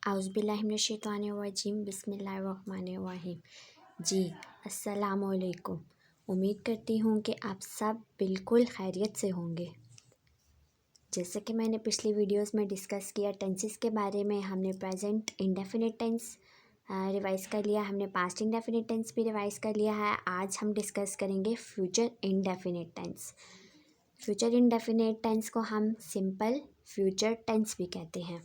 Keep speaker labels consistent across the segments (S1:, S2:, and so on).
S1: औज़ुबिल्लाहिमिनश्शैतानिर्रजीम बिस्मिल्लाहिर्रहमानिर्रहीम। जी अस्सलामुअलैकुम। उम्मीद करती हूँ कि आप सब बिल्कुल खैरियत से होंगे। जैसे कि मैंने पिछली वीडियोस में डिस्कस किया टेंसेस के बारे में, हमने प्रेजेंट इंडेफिनिट टेंस रिवाइज़ कर लिया, हमने पास्ट इंडेफिनिट टेंस भी रिवाइज़ कर लिया है। आज हम डिस्कस करेंगे future indefinite tense. Future indefinite tense को हम सिंपल फ्यूचर टेंस भी कहते हैं।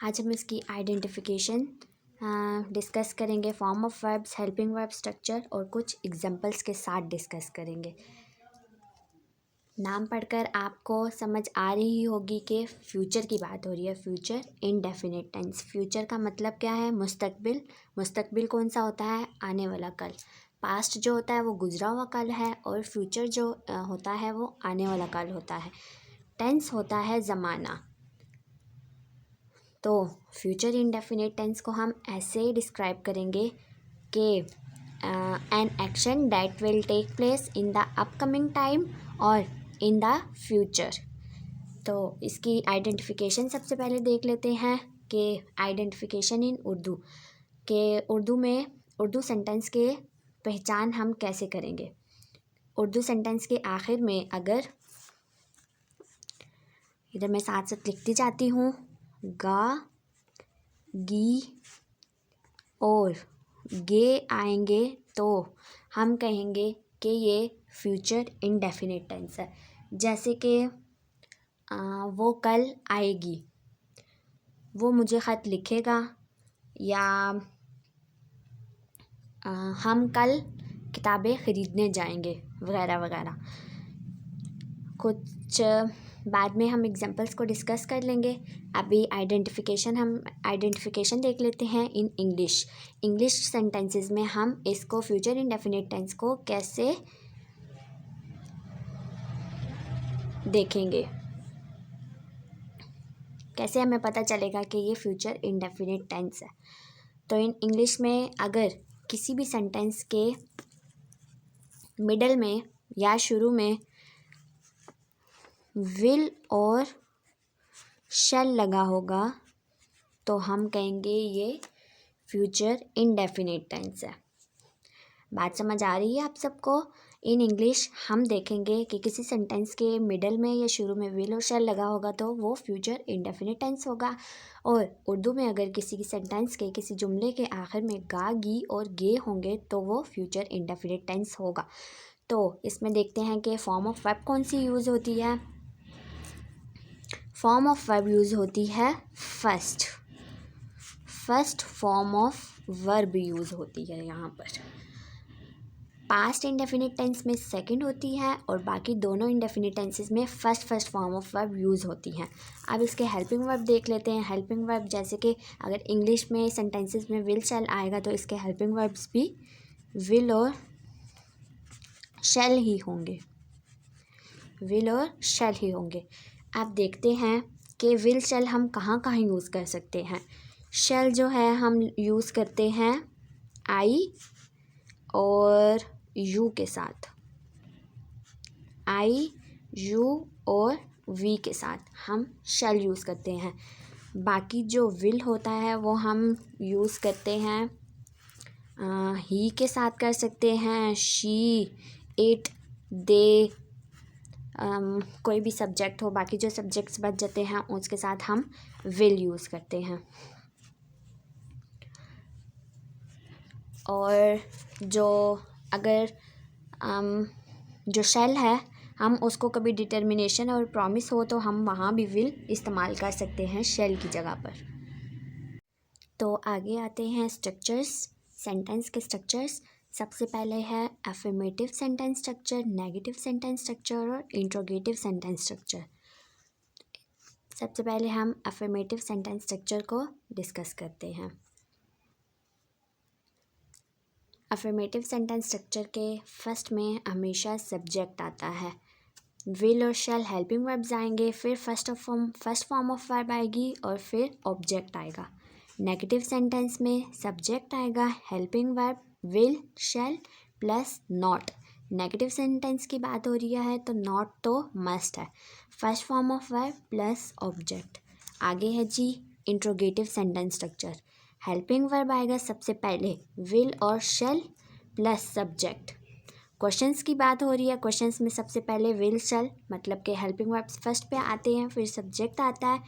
S1: आज हम इसकी आइडेंटिफिकेशन डिस्कस करेंगे, form of verbs, helping verb, structure और कुछ एग्जांपल्स के साथ डिस्कस करेंगे। नाम पढ़कर आपको समझ आ रही होगी कि फ्यूचर की बात हो रही है। Future indefinite tense. फ्यूचर का मतलब क्या है? मुस्तकबिल। मुस्तकबिल कौन सा होता है? आने वाला कल। पास्ट जो होता है वो गुजरा हुआ कल है, और फ्यूचर जो होता है वो आने वाला कल होता है। टेंस होता है ज़माना। तो फ्यूचर इंडेफिनिट टेंस को हम ऐसे डिस्क्राइब करेंगे कि an action that will take place in the upcoming time और इन द फ्यूचर। तो इसकी आइडेंटिफिकेशन सबसे पहले देख लेते हैं कि आइडेंटिफिकेशन इन उर्दू के उर्दू में उर्दू सेंटेंस के पहचान हम कैसे करेंगे। उर्दू सेंटेंस के आखिर में अगर इधर मैं साथ साथ लिखती जाती हूँ, गा, गी और गे आएंगे तो हम कहेंगे कि ये फ्यूचर इंडेफिनिट टेंस है। जैसे कि वो कल आएगी, वो मुझे ख़त लिखेगा, या हम कल किताबें ख़रीदने जाएंगे, वगैरह वगैरह। कुछ बाद में हम एग्जांपल्स को डिस्कस कर लेंगे। अभी आइडेंटिफिकेशन देख लेते हैं इन इंग्लिश सेंटेंसेस में हम इसको फ्यूचर इंडेफिनिट टेंस को कैसे देखेंगे, कैसे हमें पता चलेगा कि ये फ्यूचर इंडेफिनिट टेंस है। तो इन इंग्लिश में अगर किसी भी सेंटेंस के मिडल में या शुरू में विल और शैल लगा होगा तो हम कहेंगे ये फ्यूचर इंडेफिनिट टेंस है। बात समझ आ रही है आप सबको? इन इंग्लिश हम देखेंगे कि किसी सेंटेंस के मिडल में या शुरू में विल और शैल लगा होगा तो वो फ्यूचर इंडेफिनिट टेंस होगा, और उर्दू में अगर किसी सेंटेंस के किसी जुमले के आखिर में गा, गी और गे होंगे तो वो फ्यूचर इंडेफिनिट टेंस होगा। तो इसमें देखते हैं कि फॉर्म ऑफ वर्ब कौन सी यूज़ होती है। फॉर्म ऑफ वर्ब यूज़ होती है first form of verb use होती है यहाँ पर। पास्ट इंडेफिनिट टेंस में सेकंड होती है, और बाकी दोनों इंडेफिनिट टेंसेस में first form of verb use होती हैं। अब इसके हेल्पिंग वर्ब देख लेते हैं। हेल्पिंग वर्ब जैसे कि अगर इंग्लिश में सेंटेंसेस में विल शैल आएगा तो इसके हेल्पिंग वर्ब्स भी विल और शैल ही होंगे, विल और शैल ही होंगे। अब देखते हैं कि विल शैल हम कहाँ कहाँ यूज़ कर सकते हैं। शैल जो है हम यूज़ करते हैं आई और यू के साथ, आई, यू और वी के साथ हम शैल यूज़ करते हैं। बाकी जो विल होता है वो हम यूज़ करते हैं ही के साथ कर सकते हैं, शी, इट, दे, कोई भी सब्जेक्ट हो। बाकी जो सब्जेक्ट्स बच जाते हैं उसके साथ हम विल यूज़ करते हैं। और जो अगर जो शैल है हम उसको कभी डिटर्मिनेशन और प्रॉमिस हो तो हम वहाँ भी विल इस्तेमाल कर सकते हैं शैल की जगह पर। तो आगे आते हैं स्ट्रक्चर्स, सेंटेंस के स्ट्रक्चर्स। सबसे पहले है affirmative sentence structure, negative sentence structure और इंट्रोगेटिव सेंटेंस स्ट्रक्चर। सबसे पहले हम अफर्मेटिव सेंटेंस स्ट्रक्चर को डिस्कस करते हैं। अफर्मेटिव सेंटेंस स्ट्रक्चर के फर्स्ट में हमेशा सब्जेक्ट आता है, विल और शैल हेल्पिंग वर्ब्स आएंगे, फिर फर्स्ट फॉर्म ऑफ वर्ब आएगी और फिर ऑब्जेक्ट आएगा। नेगेटिव सेंटेंस में सब्जेक्ट आएगा, helping verb, will, shell plus not. Negative sentence की बात हो रही है तो नॉट तो मस्ट है। First form of verb plus object. आगे है जी interrogative sentence structure. Helping verb आएगा सबसे पहले विल और शैल प्लस सब्जेक्ट। क्वेश्चंस की बात हो रही है, क्वेश्चंस में सबसे पहले विल शैल मतलब कि हेल्पिंग वर्ब्स फर्स्ट पे आते हैं, फिर सब्जेक्ट आता है,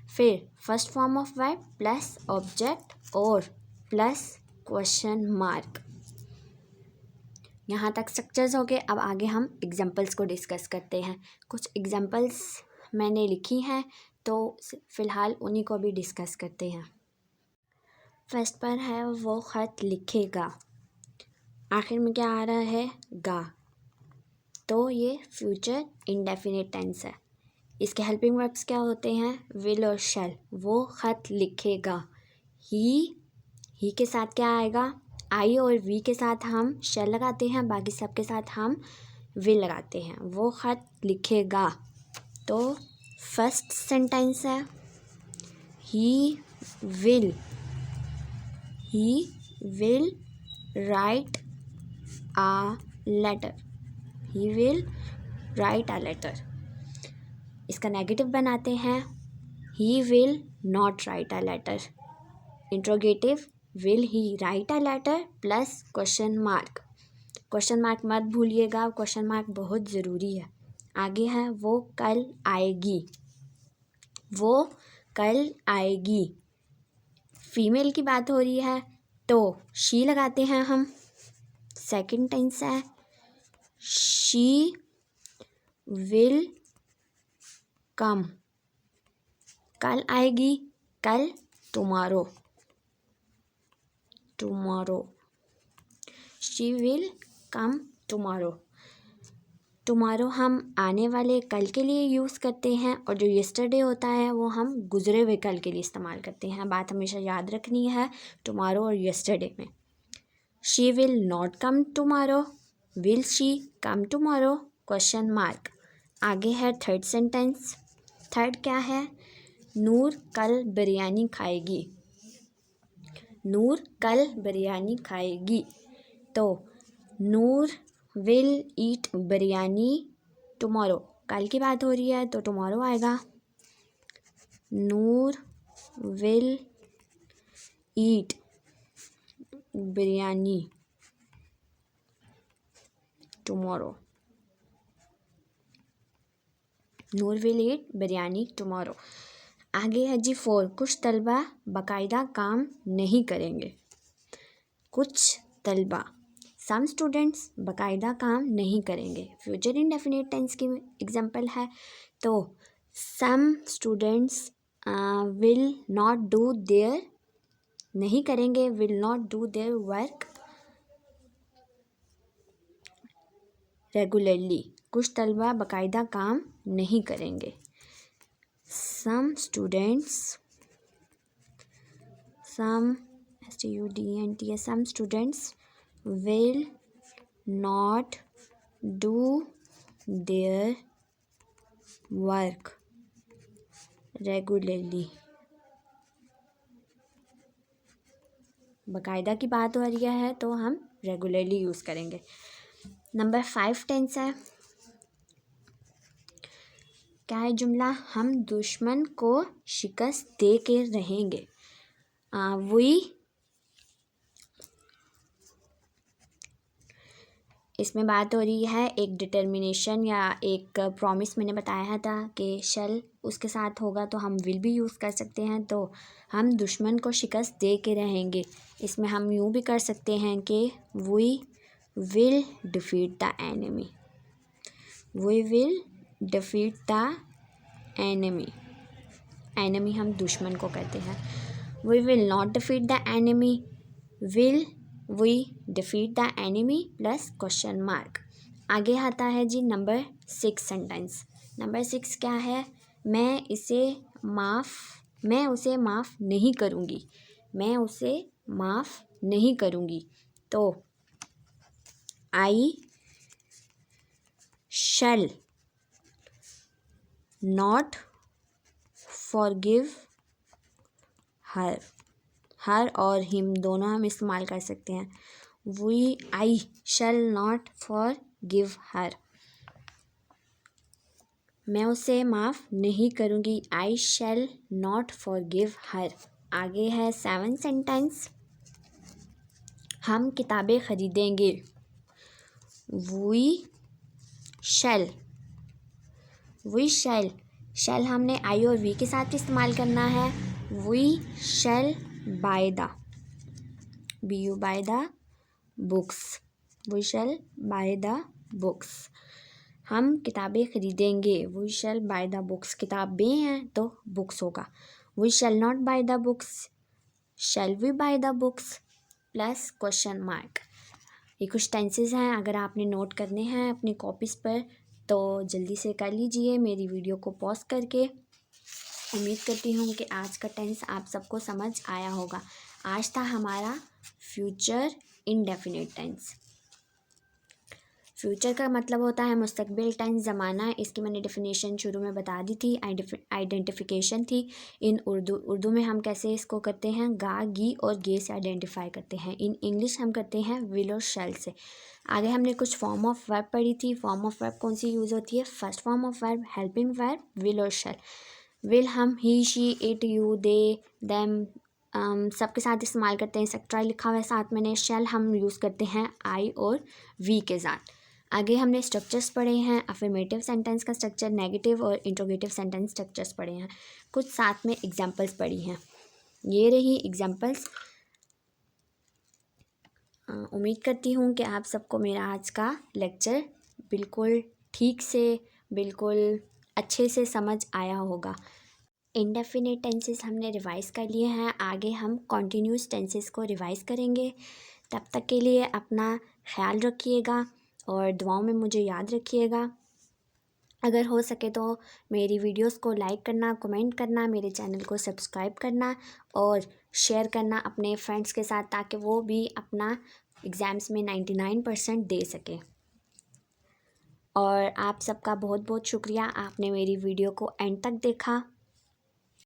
S1: फिर first form of verb plus object और प्लस क्वेश्चन मार्क। यहाँ तक स्ट्रक्चर्स हो गए। अब आगे हम एग्जांपल्स को डिस्कस करते हैं। कुछ एग्जांपल्स मैंने लिखी हैं तो फ़िलहाल उन्हीं को भी डिस्कस करते हैं। फर्स्ट पर है वो ख़त लिखेगा, आखिर में क्या आ रहा है गा, तो ये फ्यूचर इंडेफिनिट टेंस है। इसके हेल्पिंग वर्ब्स क्या होते हैं विल और शैल। वो ख़त लिखेगा, ही के साथ क्या आएगा आई और वी के साथ हम शैल लगाते हैं, बाकी सब के साथ हम विल लगाते हैं। वो ख़त लिखेगा, तो फर्स्ट सेंटेंस है he will write a letter. He will write a letter. इसका नेगेटिव बनाते हैं he will not write a letter. Interrogative will he write a letter plus question mark. Question mark मत भूलिएगा, क्वेश्चन मार्क बहुत ज़रूरी है। आगे है वो कल आएगी, वो कल आएगी। फीमेल की बात हो रही है तो शी लगाते हैं हम। सेकंड टेंस है शी विल कम, कल आएगी, कल tomorrow, she will come tomorrow हम आने वाले कल के लिए यूज़ करते हैं और जो यस्टरडे होता है वो हम गुजरे हुए कल के लिए इस्तेमाल करते हैं। बात हमेशा याद रखनी है टुमारो और यस्टरडे में। She will not come tomorrow, will she come tomorrow question mark. आगे है थर्ड सेंटेंस। थर्ड क्या है नूर कल बिरयानी खाएगी, नूर कल बिरयानी खाएगी, तो Noor will eat biryani tomorrow. कल की बात हो रही है तो टुमारो आएगा। Noor will eat biryani tomorrow, Noor will eat biryani tomorrow. आगे है जी 4, कुछ तलबा बाकायदा काम नहीं करेंगे। कुछ तलबा सम स्टूडेंट्स बाकायदा काम नहीं करेंगे। फ्यूचर इंडेफिनिट टेंस की एग्जांपल है तो some students will not do their, नहीं करेंगे will not do their work regularly. कुछ तलबा बाकायदा काम नहीं करेंगे। Some students will not do their work regularly। बाकायदा की बात हो रही है तो हम रेगुलरली यूज़ करेंगे। नंबर 5 टेंस है, क्या है जुमला हम दुश्मन को शिकस्त दे के रहेंगे। इसमें बात हो रही है एक डिटर्मिनेशन या एक प्रॉमिस मैंने बताया था कि शल उसके साथ होगा तो हम विल भी यूज़ कर सकते हैं। तो हम दुश्मन को शिकस्त दे के रहेंगे। इसमें हम यूँ भी कर सकते हैं कि we will defeat the enemy, we will defeat the enemy. Enemy हम दुश्मन को कहते हैं। We will not defeat the enemy, will we defeat the enemy plus question mark. आगे आता है जी नंबर 6 सेंटेंस। नंबर 6 क्या है मैं उसे माफ़ नहीं करूँगी, मैं उसे माफ़ नहीं करूँगी, तो आई शैल नॉट फॉरगिव हर। हर और हिम दोनों हम इस्तेमाल कर सकते हैं। आई शैल नॉट फॉरगिव हर। मैं उसे माफ़ नहीं करूँगी। आई शैल नॉट फॉरगिव हर। आगे है 7th सेंटेंस, हम किताबें ख़रीदेंगे। We shell. वी शैल, शैल हमने आई और वी के साथ इस्तेमाल करना है। We shall buy the, B U buy the books. We shall buy the books, हम किताबें ख़रीदेंगे। We shall buy the books, किताबें हैं तो बुक्स होगा। We shall not buy the books, shall we buy the books plus question mark. ये कुछ tenses हैं, अगर आपने नोट करने हैं अपनी कॉपीज़ पर तो जल्दी से कर लीजिए मेरी वीडियो को पॉज करके। उम्मीद करती हूँ कि आज का टेंस आप सबको समझ आया होगा। आज था हमारा फ्यूचर इंडेफिनिट टेंस। फ्यूचर का मतलब होता है मुस्तकबिल टेंस, ज़माना। इसकी मैंने डेफिनेशन शुरू में बता दी थी, आइडेंटिफिकेशन थी इन उर्दू में हम कैसे इसको करते हैं, गा गी और गे से आइडेंटिफाई करते हैं। इन इंग्लिश हम करते हैं विल और शैल से। आगे हमने कुछ फॉर्म ऑफ वर्ब पढ़ी थी। फॉर्म ऑफ वर्ब कौन सी यूज़ होती है? First form of verb helping verb will और शैल। विल हम he she it you they them सबके साथ इस्तेमाल करते हैं, एक्सेट्रा लिखा हुआ है साथ में। शैल हम यूज़ करते हैं आई और वी के साथ। आगे हमने स्ट्रक्चर्स पढ़े हैं, अफर्मेटिव सेंटेंस का स्ट्रक्चर, नेगेटिव और इंट्रोगेटिव सेंटेंस स्ट्रक्चर्स पढ़े हैं, कुछ साथ में एग्जांपल्स पढ़ी हैं। ये रही एग्जांपल्स। उम्मीद करती हूँ कि आप सबको मेरा आज का लेक्चर बिल्कुल ठीक से, बिल्कुल अच्छे से समझ आया होगा। इंडेफिनिट टेंसेस हमने रिवाइज़ कर लिए हैं, आगे हम कॉन्टीन्यूस टेंसेस को रिवाइज़ करेंगे। तब तक के लिए अपना ख्याल रखिएगा और दुआओं में मुझे याद रखिएगा। अगर हो सके तो मेरी वीडियोस को लाइक करना, कमेंट करना, मेरे चैनल को सब्सक्राइब करना और शेयर करना अपने फ्रेंड्स के साथ, ताकि वो भी अपना एग्ज़ाम्स में 99% दे सके। और आप सबका बहुत बहुत शुक्रिया, आपने मेरी वीडियो को एंड तक देखा।